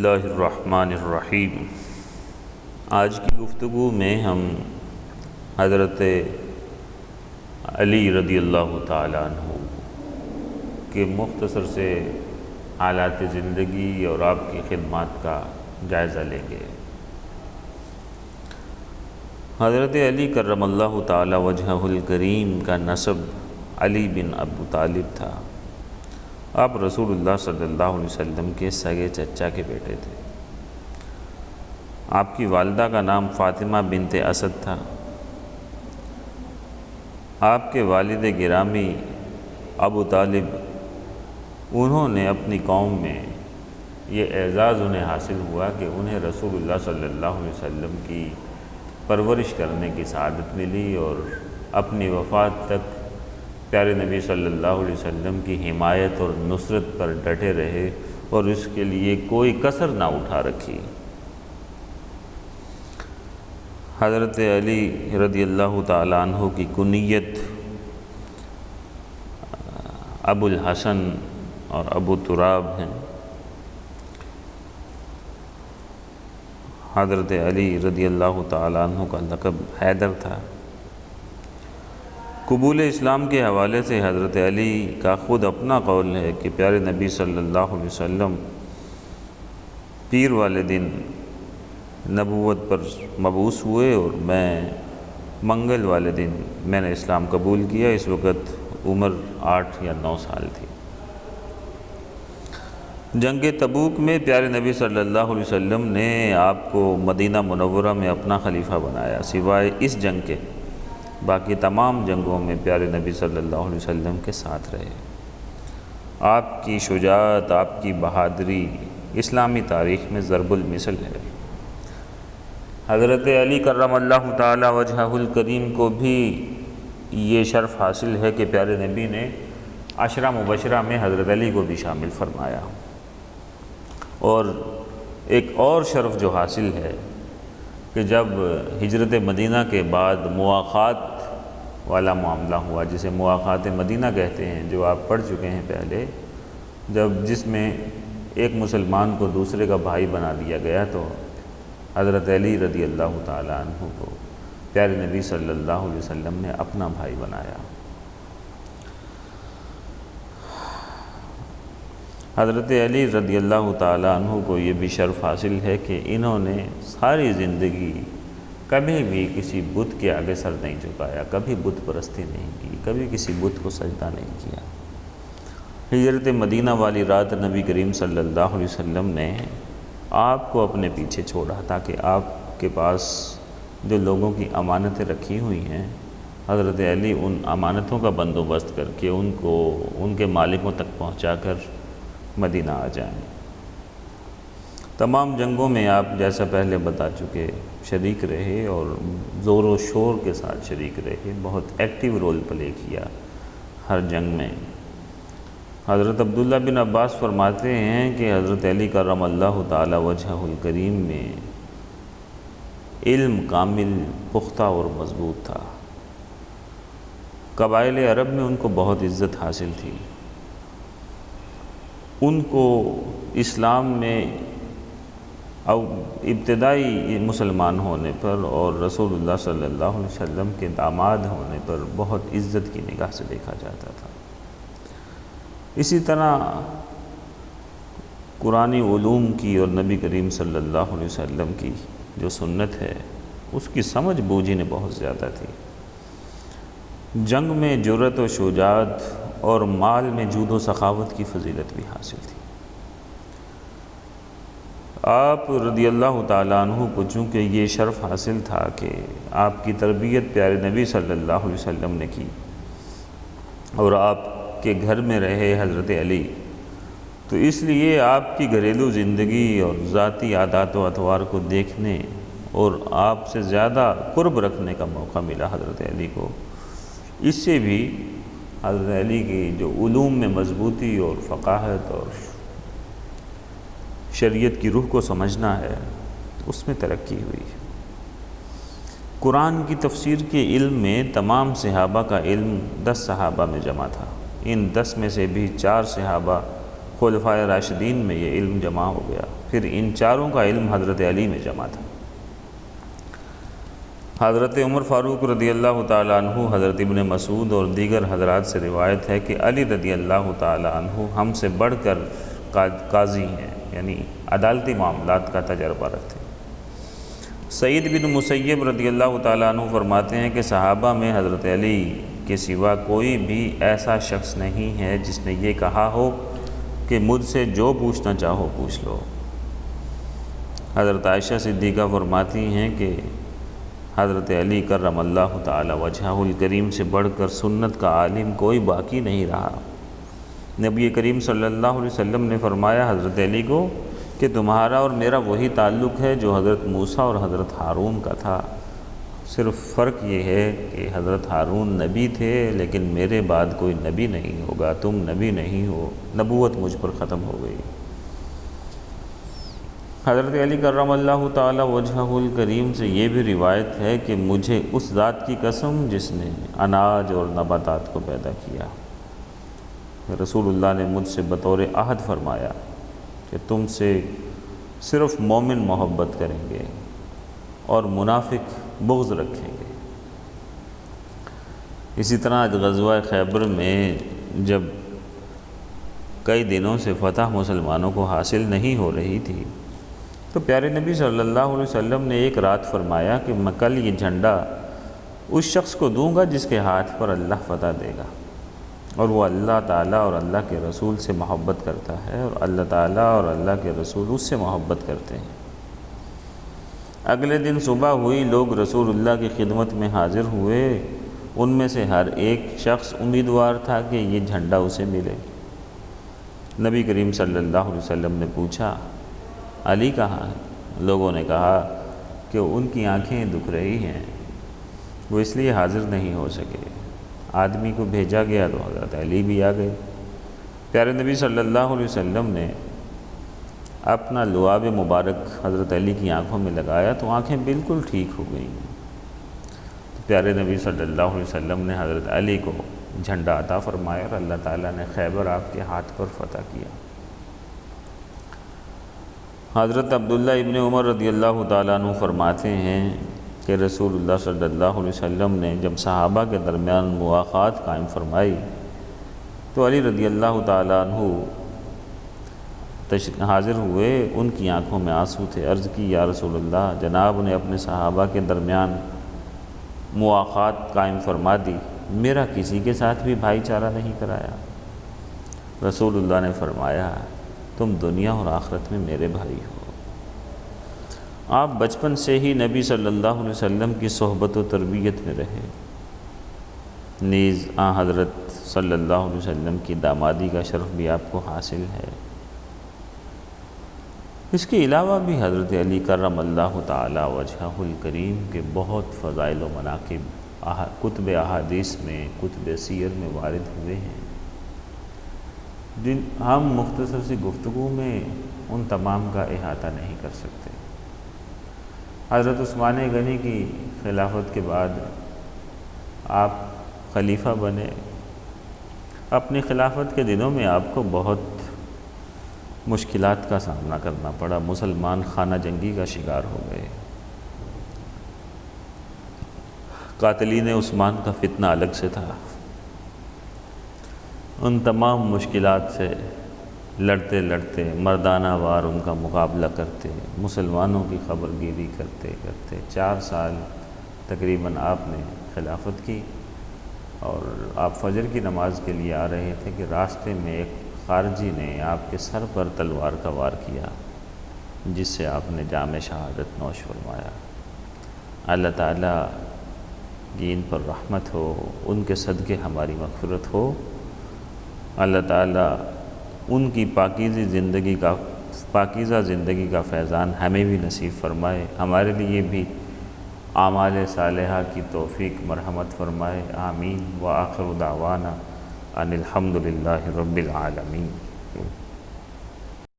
اللہ الرحمن الرحیم۔ آج کی گفتگو میں ہم حضرت علی رضی اللہ تعالیٰ عنہ کے مختصر سے حالات زندگی اور آپ کی خدمات کا جائزہ لیں گے۔ حضرت علی کرم اللہ تعالیٰ وجہہ الکریم کا نسب علی بن ابو طالب تھا۔ آپ رسول اللہ صلی اللہ علیہ وسلم کے سگے چچا کے بیٹے تھے۔ آپ کی والدہ کا نام فاطمہ بنت اسد تھا۔ آپ کے والد گرامی ابو طالب، انہوں نے اپنی قوم میں یہ اعزاز انہیں حاصل ہوا کہ انہیں رسول اللہ صلی اللہ علیہ وسلم کی پرورش کرنے کی سعادت ملی اور اپنی وفات تک پیارے نبی صلی اللہ علیہ وسلم کی حمایت اور نصرت پر ڈٹے رہے اور اس کے لیے کوئی کسر نہ اٹھا رکھی۔ حضرت علی رضی اللہ تعالیٰ عنہ کی کنیت ابو الحسن اور ابو تراب ہیں۔ حضرت علی رضی اللہ تعالیٰ عنہ کا لقب حیدر تھا۔ قبول اسلام کے حوالے سے حضرت علی کا خود اپنا قول ہے کہ پیارے نبی صلی اللہ علیہ وسلم پیر والے دن نبوت پر مبعوث ہوئے اور میں منگل والے دن میں نے اسلام قبول کیا۔ اس وقت عمر 8 یا 9 سال تھی۔ جنگ تبوک میں پیارے نبی صلی اللہ علیہ وسلم نے آپ کو مدینہ منورہ میں اپنا خلیفہ بنایا۔ سوائے اس جنگ کے باقی تمام جنگوں میں پیارے نبی صلی اللہ علیہ وسلم کے ساتھ رہے۔ آپ کی شجاعت، آپ کی بہادری اسلامی تاریخ میں ضرب المثل ہے۔ حضرت علی کرم اللہ تعالی وجہہ الکریم کو بھی یہ شرف حاصل ہے کہ پیارے نبی نے عشرہ مبشرہ میں حضرت علی کو بھی شامل فرمایا۔ اور ایک اور شرف جو حاصل ہے کہ جب ہجرت مدینہ کے بعد مواخات والا معاملہ ہوا، جسے مواخات مدینہ کہتے ہیں، جو آپ پڑھ چکے ہیں پہلے، جس میں ایک مسلمان کو دوسرے کا بھائی بنا دیا گیا، تو حضرت علی رضی اللہ تعالیٰ عنہ کو پیارے نبی صلی اللہ علیہ وسلم نے اپنا بھائی بنایا۔ حضرت علی رضی اللہ تعالیٰ عنہ کو یہ بھی شرف حاصل ہے کہ انہوں نے ساری زندگی کبھی بھی کسی بت کے آگے سر نہیں جھکایا، کبھی بت پرستی نہیں کی، کبھی کسی بت کو سجدہ نہیں کیا۔ ہجرت مدینہ والی رات نبی کریم صلی اللہ علیہ وسلم نے آپ کو اپنے پیچھے چھوڑا تاکہ آپ کے پاس جو لوگوں کی امانتیں رکھی ہوئی ہیں، حضرت علی ان امانتوں کا بندوبست کر کے ان کو ان کے مالکوں تک پہنچا کر مدینہ آ جائیں۔ تمام جنگوں میں آپ جیسا پہلے بتا چکے شریک رہے اور زور و شور کے ساتھ شریک رہے، بہت ایکٹیو رول پلے کیا ہر جنگ میں۔ حضرت عبداللہ بن عباس فرماتے ہیں کہ حضرت علی کرم اللہ تعالی وجہہ الکریم میں علم کامل، پختہ اور مضبوط تھا۔ قبائل عرب میں ان کو بہت عزت حاصل تھی۔ ان کو اسلام میں ابتدائی مسلمان ہونے پر اور رسول اللہ صلی اللہ علیہ وسلم کے داماد ہونے پر بہت عزت کی نگاہ سے دیکھا جاتا تھا۔ اسی طرح قرآنی علوم کی اور نبی کریم صلی اللہ علیہ وسلم کی جو سنت ہے، اس کی سمجھ بوجھ انہیں بہت زیادہ تھی۔ جنگ میں جرأت و شجاعت اور مال میں جود و سخاوت کی فضیلت بھی حاصل تھی۔ آپ رضی اللہ تعالیٰ عنہ کو چونکہ یہ شرف حاصل تھا کہ آپ کی تربیت پیارے نبی صلی اللہ علیہ وسلم نے کی اور آپ کے گھر میں رہے حضرت علی، تو اس لیے آپ کی گھریلو زندگی اور ذاتی عادات و اطوار کو دیکھنے اور آپ سے زیادہ قرب رکھنے کا موقع ملا حضرت علی کو۔ اس سے بھی حضرت علی کی جو علوم میں مضبوطی اور فقاہت اور شریعت کی روح کو سمجھنا ہے، اس میں ترقی ہوئی۔ قرآن کی تفسیر کے علم میں تمام صحابہ کا علم 10 صحابہ میں جمع تھا۔ ان 10 میں سے بھی 4 صحابہ خلفائے راشدین میں یہ علم جمع ہو گیا۔ پھر ان چاروں کا علم حضرت علی میں جمع تھا۔ حضرت عمر فاروق رضی اللہ تعالیٰ عنہ، حضرت ابن مسعود اور دیگر حضرات سے روایت ہے کہ علی رضی اللہ تعالیٰ عنہ ہم سے بڑھ کر قاضی ہیں، یعنی عدالتی معاملات کا تجربہ رکھتے ہیں۔ سعید بن مسیب رضی اللہ تعالیٰ عنہ فرماتے ہیں کہ صحابہ میں حضرت علی کے سوا کوئی بھی ایسا شخص نہیں ہے جس نے یہ کہا ہو کہ مجھ سے جو پوچھنا چاہو پوچھ لو۔ حضرت عائشہ صدیقہ فرماتی ہیں کہ حضرت علی کرم اللہ تعالی وجہہ الکریم سے بڑھ کر سنت کا عالم کوئی باقی نہیں رہا۔ نبی کریم صلی اللہ علیہ وسلم نے فرمایا حضرت علی کو کہ تمہارا اور میرا وہی تعلق ہے جو حضرت موسیٰ اور حضرت ہارون کا تھا، صرف فرق یہ ہے کہ حضرت ہارون نبی تھے لیکن میرے بعد کوئی نبی نہیں ہوگا، تم نبی نہیں ہو، نبوت مجھ پر ختم ہو گئی۔ حضرت علی کرم اللہ تعالی وجہہ الکریم سے یہ بھی روایت ہے کہ مجھے اس ذات کی قسم جس نے اناج اور نباتات کو پیدا کیا، رسول اللہ نے مجھ سے بطور عہد فرمایا کہ تم سے صرف مومن محبت کریں گے اور منافق بغض رکھیں گے۔ اسی طرح غزوہ خیبر میں جب کئی دنوں سے فتح مسلمانوں کو حاصل نہیں ہو رہی تھی تو پیارے نبی صلی اللہ علیہ وسلم نے ایک رات فرمایا کہ میں کل یہ جھنڈا اس شخص کو دوں گا جس کے ہاتھ پر اللہ فتح دے گا، اور وہ اللہ تعالیٰ اور اللہ کے رسول سے محبت کرتا ہے، اور اللہ تعالیٰ اور اللہ کے رسول اس سے محبت کرتے ہیں۔ اگلے دن صبح ہوئی، لوگ رسول اللہ کی خدمت میں حاضر ہوئے، ان میں سے ہر ایک شخص امیدوار تھا کہ یہ جھنڈا اسے ملے۔ نبی کریم صلی اللہ علیہ وسلم نے پوچھا علی کہاں ہے؟ لوگوں نے کہا کہ ان کی آنکھیں دکھ رہی ہیں، وہ اس لیے حاضر نہیں ہو سکے۔ آدمی کو بھیجا گیا تو حضرت علی بھی آ گئے۔ پیارے نبی صلی اللہ علیہ وسلم نے اپنا لعاب مبارک حضرت علی کی آنکھوں میں لگایا تو آنکھیں بالکل ٹھیک ہو گئیں۔ پیارے نبی صلی اللہ علیہ وسلم نے حضرت علی کو جھنڈا عطا فرمایا اور اللہ تعالیٰ نے خیبر آپ کے ہاتھ پر فتح کیا۔ حضرت عبداللہ ابن عمر رضی اللہ تعالیٰ عنہ فرماتے ہیں کہ رسول اللہ صلی اللہ علیہ وسلم نے جب صحابہ کے درمیان مواخات قائم فرمائی تو علی رضی اللہ تعالیٰ عنہ حاضر ہوئے، ان کی آنکھوں میں آنسو تھے۔ عرض کی یا رسول اللہ، جناب نے اپنے صحابہ کے درمیان مواخات قائم فرما دی، میرا کسی کے ساتھ بھی بھائی چارہ نہیں کرایا۔ رسول اللہ نے فرمایا تم دنیا اور آخرت میں میرے بھائی ہو۔ آپ بچپن سے ہی نبی صلی اللہ علیہ وسلم کی صحبت و تربیت میں رہے، نیز حضرت صلی اللہ علیہ وسلم کی دامادی کا شرف بھی آپ کو حاصل ہے۔ اس کے علاوہ بھی حضرت علی کرم اللہ تعالی وجہہ الکریم کے بہت فضائل و مناقب کتب احادیث میں، کتب سیر میں وارد ہوئے ہیں، جن ہم مختصر سی گفتگو میں ان تمام کا احاطہ نہیں کر سکتے۔ حضرت عثمان غنی کی خلافت کے بعد آپ خلیفہ بنے۔ اپنی خلافت کے دنوں میں آپ کو بہت مشکلات کا سامنا کرنا پڑا، مسلمان خانہ جنگی کا شکار ہو گئے۔ قاتلین عثمان کا فتنہ الگ سے تھا۔ ان تمام مشکلات سے لڑتے لڑتے مردانہ وار ان کا مقابلہ کرتے، مسلمانوں کی خبر گیری کرتے کرتے 4 سال تقریباً آپ نے خلافت کی، اور آپ فجر کی نماز کے لیے آ رہے تھے کہ راستے میں ایک خارجی نے آپ کے سر پر تلوار کا وار کیا، جس سے آپ نے جام شہادت نوش فرمایا۔ اللہ تعالیٰ کی ان پر رحمت ہو، ان کے صدقے ہماری مغفرت ہو۔ اللہ تعالیٰ ان کی پاکیزہ زندگی کا فیضان ہمیں بھی نصیب فرمائے، ہمارے لیے بھی اعمال صالحہ کی توفیق مرحمت فرمائے، آمین۔ وآخر دعوانا ان الحمد للہ رب العالمین۔